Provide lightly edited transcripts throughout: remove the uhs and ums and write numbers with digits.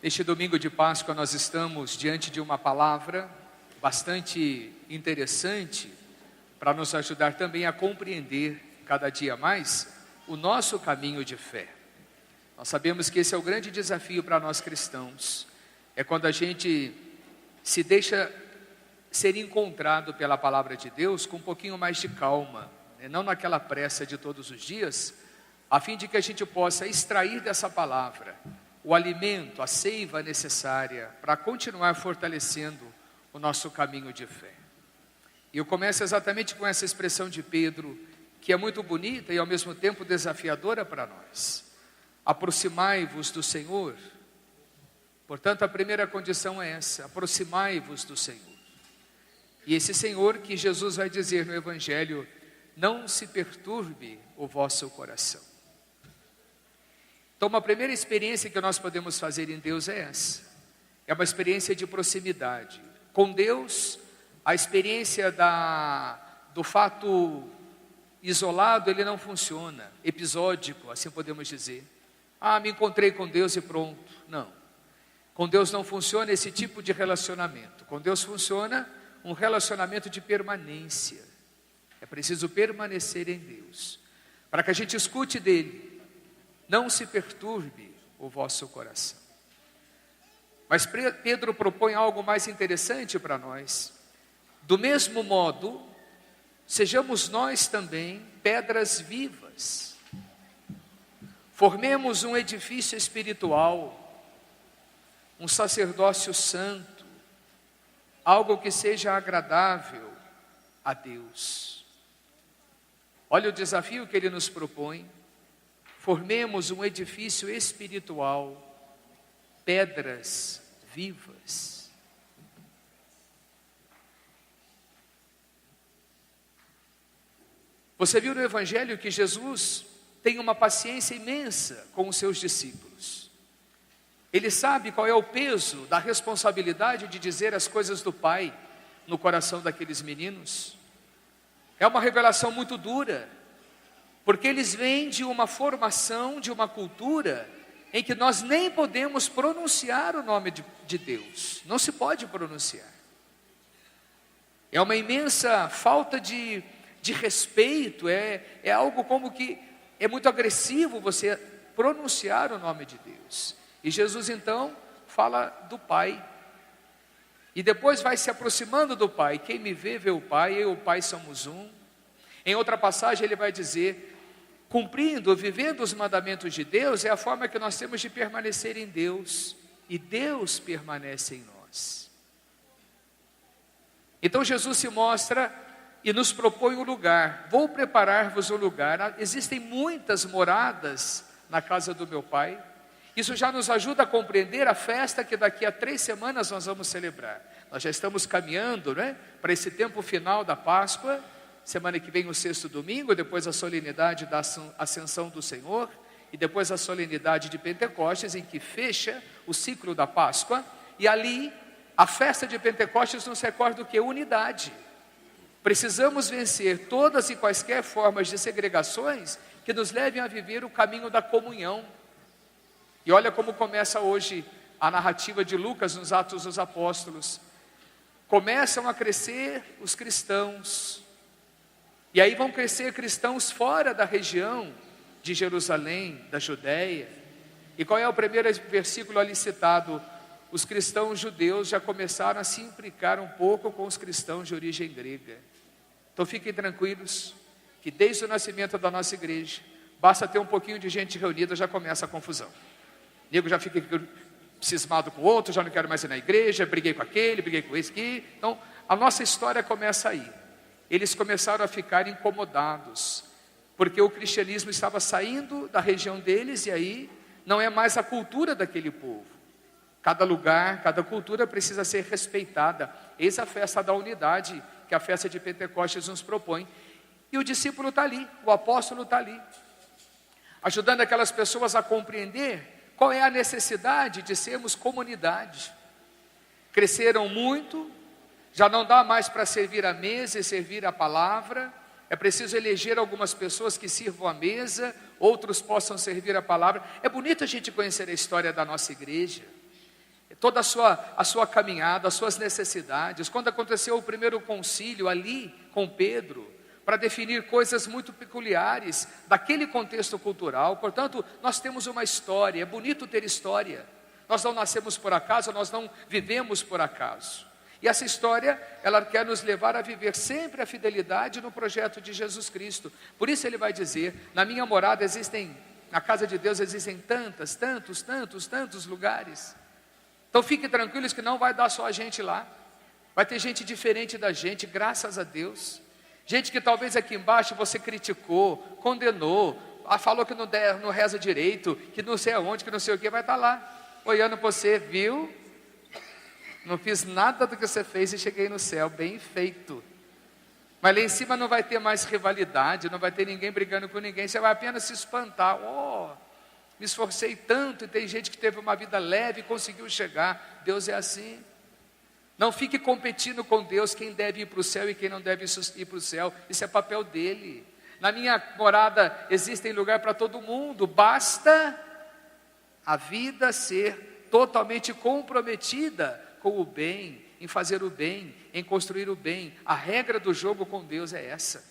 Neste domingo de Páscoa nós estamos diante de uma palavra bastante interessante para nos ajudar também a compreender cada dia mais o nosso caminho de fé. Nós sabemos que esse é o grande desafio para nós cristãos, é quando a gente se deixa ser encontrado pela palavra de Deus com um pouquinho mais de calma, não naquela pressa de todos os dias, a fim de que a gente possa extrair dessa palavra o alimento, a seiva necessária para continuar fortalecendo o nosso caminho de fé. E eu começo exatamente com essa expressão de Pedro, que é muito bonita e ao mesmo tempo desafiadora para nós. Aproximai-vos do Senhor. Portanto, a primeira condição é essa: aproximai-vos do Senhor. E esse Senhor que Jesus vai dizer no Evangelho: não se perturbe o vosso coração. Então, uma primeira experiência que nós podemos fazer em Deus é essa. É uma experiência de proximidade. Com Deus, a experiência do fato isolado, ele não funciona. Episódico, assim podemos dizer. Me encontrei com Deus e pronto. Não. Com Deus não funciona esse tipo de relacionamento. Com Deus funciona um relacionamento de permanência. É preciso permanecer em Deus, para que a gente escute dele: não se perturbe o vosso coração. Mas Pedro propõe algo mais interessante para nós. Do mesmo modo, sejamos nós também pedras vivas. Formemos um edifício espiritual, um sacerdócio santo, algo que seja agradável a Deus. Olha o desafio que ele nos propõe. Formemos um edifício espiritual, pedras vivas. Você viu no Evangelho que Jesus tem uma paciência imensa com os seus discípulos. Ele sabe qual é o peso da responsabilidade de dizer as coisas do Pai no coração daqueles meninos. É uma revelação muito dura, porque eles vêm de uma formação, de uma cultura em que nós nem podemos pronunciar o nome de Deus. Não se pode pronunciar. É uma imensa falta de respeito, é algo como que é muito agressivo você pronunciar o nome de Deus. E Jesus então fala do Pai. E depois vai se aproximando do Pai. Quem me vê, vê o Pai, eu e o Pai somos um. Em outra passagem ele vai dizer: cumprindo, vivendo os mandamentos de Deus é a forma que nós temos de permanecer em Deus, e Deus permanece em nós. Então Jesus se mostra e nos propõe um lugar. Vou preparar-vos um lugar. Existem muitas moradas na casa do meu Pai. Isso já nos ajuda a compreender a festa que daqui a 3 semanas nós vamos celebrar. Nós já estamos caminhando, para esse tempo final da Páscoa. Semana que vem o 6º domingo, depois a solenidade da Ascensão do Senhor, e depois a solenidade de Pentecostes, em que fecha o ciclo da Páscoa. E ali, a festa de Pentecostes nos recorda o que? Unidade. Precisamos vencer todas e quaisquer formas de segregações que nos levem a viver o caminho da comunhão. E olha como começa hoje a narrativa de Lucas nos Atos dos Apóstolos. Começam a crescer os cristãos. E aí vão crescer cristãos fora da região de Jerusalém, da Judéia. E qual é o primeiro versículo ali citado? Os cristãos judeus já começaram a se implicar um pouco com os cristãos de origem grega. Então fiquem tranquilos, que desde o nascimento da nossa igreja, basta ter um pouquinho de gente reunida, já começa a confusão. O nego já fica cismado com o outro, já não quero mais ir na igreja, briguei com aquele, briguei com esse aqui. Então a nossa história começa aí. Eles começaram a ficar incomodados, porque o cristianismo estava saindo da região deles, e aí não é mais a cultura daquele povo. Cada lugar, cada cultura precisa ser respeitada. Eis a festa da unidade, que a festa de Pentecostes nos propõe. E o discípulo está ali, o apóstolo está ali, ajudando aquelas pessoas a compreender qual é a necessidade de sermos comunidade. Cresceram muito, já não dá mais para servir a mesa e servir a palavra. É preciso eleger algumas pessoas que sirvam a mesa, outros possam servir a palavra. É bonito a gente conhecer a história da nossa igreja. toda a sua caminhada, as suas necessidades. Quando aconteceu o primeiro concílio ali com Pedro, para definir coisas muito peculiares daquele contexto cultural. Portanto, nós temos uma história, é bonito ter história. Nós não nascemos por acaso, nós não vivemos por acaso. E essa história, ela quer nos levar a viver sempre a fidelidade no projeto de Jesus Cristo. Por isso ele vai dizer, na minha morada na casa de Deus existem tantos lugares. Então fiquem tranquilos que não vai dar só a gente lá. Vai ter gente diferente da gente, graças a Deus. Gente que talvez aqui embaixo você criticou, condenou, falou que não reza direito, que não sei aonde, que não sei o que, vai estar lá, olhando para você, viu? Não fiz nada do que você fez e cheguei no céu, bem feito. Mas lá em cima não vai ter mais rivalidade, não vai ter ninguém brigando com ninguém, você vai apenas se espantar. Me esforcei tanto e tem gente que teve uma vida leve e conseguiu chegar. Deus é assim. Não fique competindo com Deus quem deve ir para o céu e quem não deve ir para o céu. Isso é papel dele. Na minha morada existem lugar para todo mundo. Basta a vida ser totalmente comprometida com o bem, em fazer o bem, em construir o bem. A regra do jogo com Deus é essa.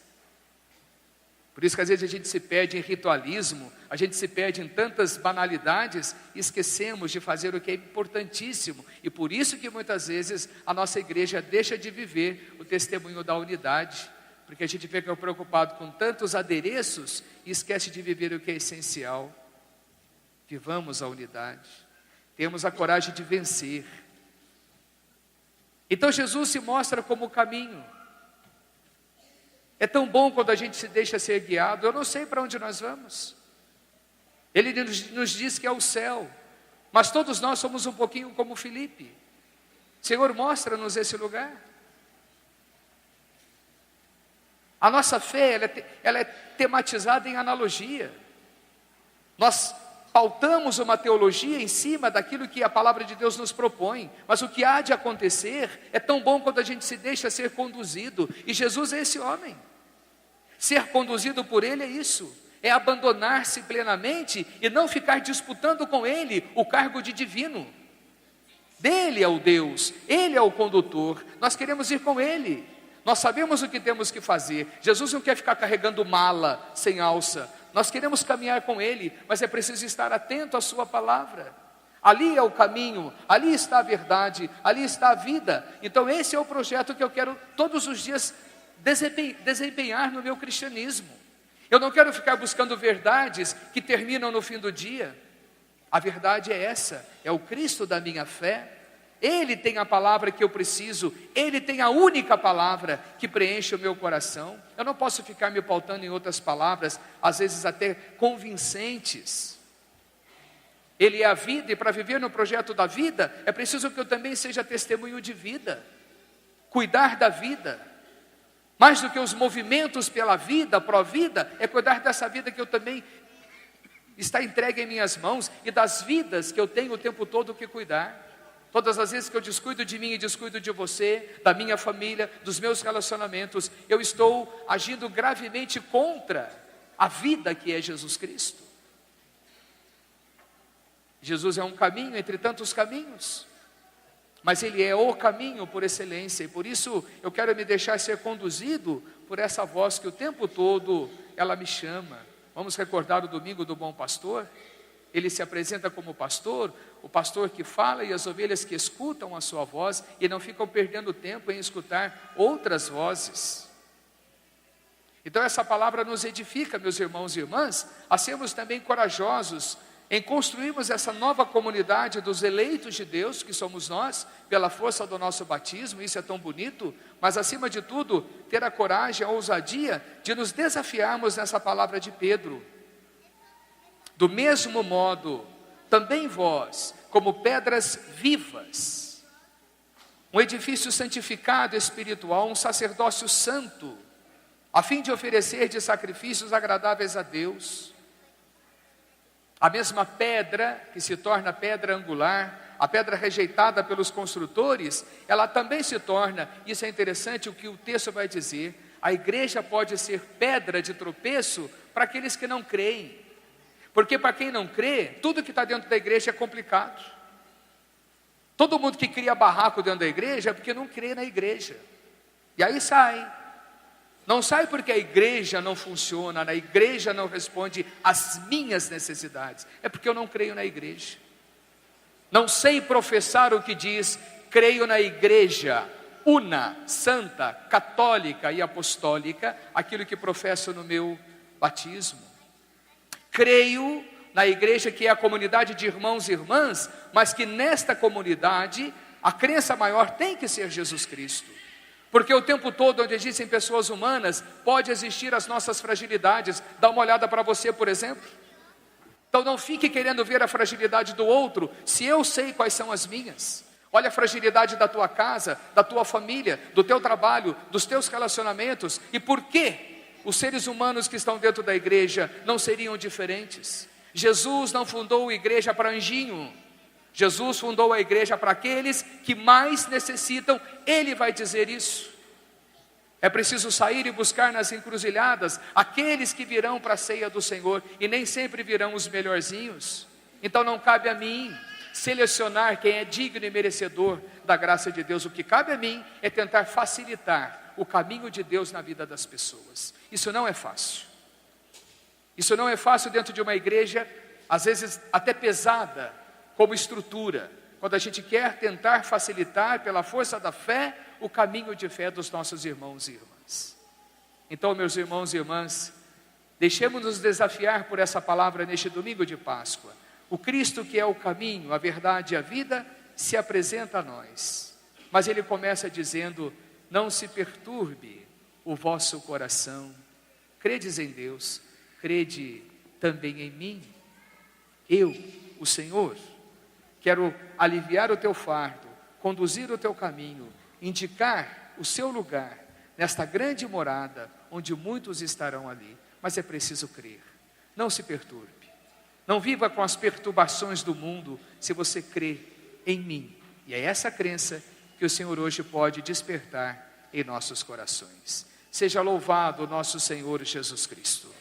Por isso que às vezes a gente se perde em ritualismo, a gente se perde em tantas banalidades e esquecemos de fazer o que é importantíssimo. E por isso que muitas vezes a nossa igreja deixa de viver o testemunho da unidade, porque a gente fica preocupado com tantos adereços e esquece de viver o que é essencial. Vivamos a unidade, temos a coragem de vencer. Então Jesus se mostra como o caminho. É tão bom quando a gente se deixa ser guiado. Eu não sei para onde nós vamos. Ele nos diz que é o céu, mas todos nós somos um pouquinho como Filipe. Senhor, mostra-nos esse lugar. A nossa fé, ela é tematizada em analogia. Nós pautamos uma teologia em cima daquilo que a palavra de Deus nos propõe, mas o que há de acontecer é tão bom quando a gente se deixa ser conduzido, e Jesus é esse homem. Ser conduzido por ele é isso, é abandonar-se plenamente e não ficar disputando com ele o cargo de divino. Dele é o Deus, ele é o condutor, nós queremos ir com ele, nós sabemos o que temos que fazer. Jesus não quer ficar carregando mala sem alça, nós queremos caminhar com ele, mas é preciso estar atento à sua palavra. Ali é o caminho, ali está a verdade, ali está a vida. Então esse é o projeto que eu quero todos os dias desempenhar no meu cristianismo. Eu não quero ficar buscando verdades que terminam no fim do dia. A verdade é essa, é o Cristo da minha fé. Ele tem a palavra que eu preciso, ele tem a única palavra que preenche o meu coração. Eu não posso ficar me pautando em outras palavras, às vezes até convincentes. Ele é a vida, e para viver no projeto da vida, é preciso que eu também seja testemunho de vida, cuidar da vida. Mais do que os movimentos pela vida, pró-vida, é cuidar dessa vida que eu também está entregue em minhas mãos, e das vidas que eu tenho o tempo todo que cuidar. Todas as vezes que eu descuido de mim e descuido de você, da minha família, dos meus relacionamentos, eu estou agindo gravemente contra a vida que é Jesus Cristo. Jesus é um caminho entre tantos caminhos, mas ele é o caminho por excelência, e por isso eu quero me deixar ser conduzido por essa voz que o tempo todo ela me chama. Vamos recordar o domingo do bom pastor? Ele se apresenta como pastor, o pastor que fala e as ovelhas que escutam a sua voz e não ficam perdendo tempo em escutar outras vozes. Então essa palavra nos edifica, meus irmãos e irmãs, a sermos também corajosos em construirmos essa nova comunidade dos eleitos de Deus, que somos nós, pela força do nosso batismo. Isso é tão bonito, mas acima de tudo, ter a coragem, a ousadia de nos desafiarmos nessa palavra de Pedro. Do mesmo modo, também vós, como pedras vivas, um edifício santificado espiritual, um sacerdócio santo, a fim de oferecer de sacrifícios agradáveis a Deus. A mesma pedra que se torna pedra angular, a pedra rejeitada pelos construtores, ela também se torna, isso é interessante o que o texto vai dizer, a igreja pode ser pedra de tropeço para aqueles que não creem. Porque para quem não crê, tudo que está dentro da igreja é complicado. Todo mundo que cria barraco dentro da igreja é porque não crê na igreja. E aí sai. Não sai porque a igreja não funciona, a igreja não responde às minhas necessidades. É porque eu não creio na igreja. Não sei professar o que diz, creio na igreja una, santa, católica e apostólica, aquilo que professo no meu batismo. Creio na igreja que é a comunidade de irmãos e irmãs, mas que nesta comunidade a crença maior tem que ser Jesus Cristo. Porque o tempo todo onde existem pessoas humanas, pode existir as nossas fragilidades. Dá uma olhada para você, por exemplo. Então não fique querendo ver a fragilidade do outro, se eu sei quais são as minhas. Olha a fragilidade da tua casa, da tua família, do teu trabalho, dos teus relacionamentos. E por que os seres humanos que estão dentro da igreja não seriam diferentes? Jesus não fundou a igreja para anjinho. Jesus fundou a igreja para aqueles que mais necessitam. Ele vai dizer isso. É preciso sair e buscar nas encruzilhadas aqueles que virão para a ceia do Senhor, e nem sempre virão os melhorzinhos. Então não cabe a mim selecionar quem é digno e merecedor da graça de Deus. O que cabe a mim é tentar facilitar o caminho de Deus na vida das pessoas. Isso não é fácil. Isso não é fácil dentro de uma igreja, às vezes até pesada, como estrutura, quando a gente quer tentar facilitar pela força da fé, o caminho de fé dos nossos irmãos e irmãs. Então, meus irmãos e irmãs, deixemos-nos desafiar por essa palavra neste domingo de Páscoa. O Cristo que é o caminho, a verdade e a vida, se apresenta a nós. Mas Ele começa dizendo, não se perturbe o vosso coração. Credes em Deus, crede também em mim. Eu, o Senhor, quero aliviar o teu fardo, conduzir o teu caminho, indicar o seu lugar nesta grande morada, onde muitos estarão ali. Mas é preciso crer. Não se perturbe. Não viva com as perturbações do mundo, se você crê em mim. E é essa crença que o Senhor hoje pode despertar em nossos corações. Seja louvado o nosso Senhor Jesus Cristo.